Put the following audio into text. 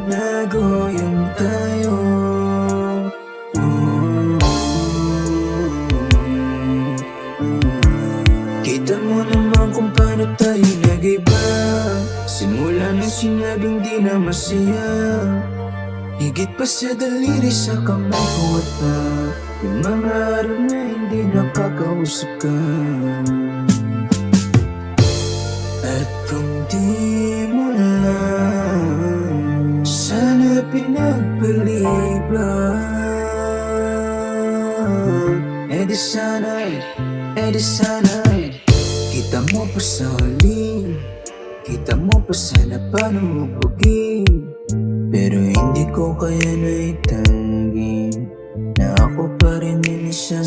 binago yung tayo. Kita mo naman kung paano tayo nag-iba. Simula nung sinabing di na masaya, higit pa sa daliri sa kamay ko at pa yung mga araw na hindi nakakausap ka. At kung di mo lang sana pinagpaliban, edi sana kita mo pa sa huli, kita mo pa sana paano magbugin. Pero hindi ko kaya na itanggi na ako pa rin yung isang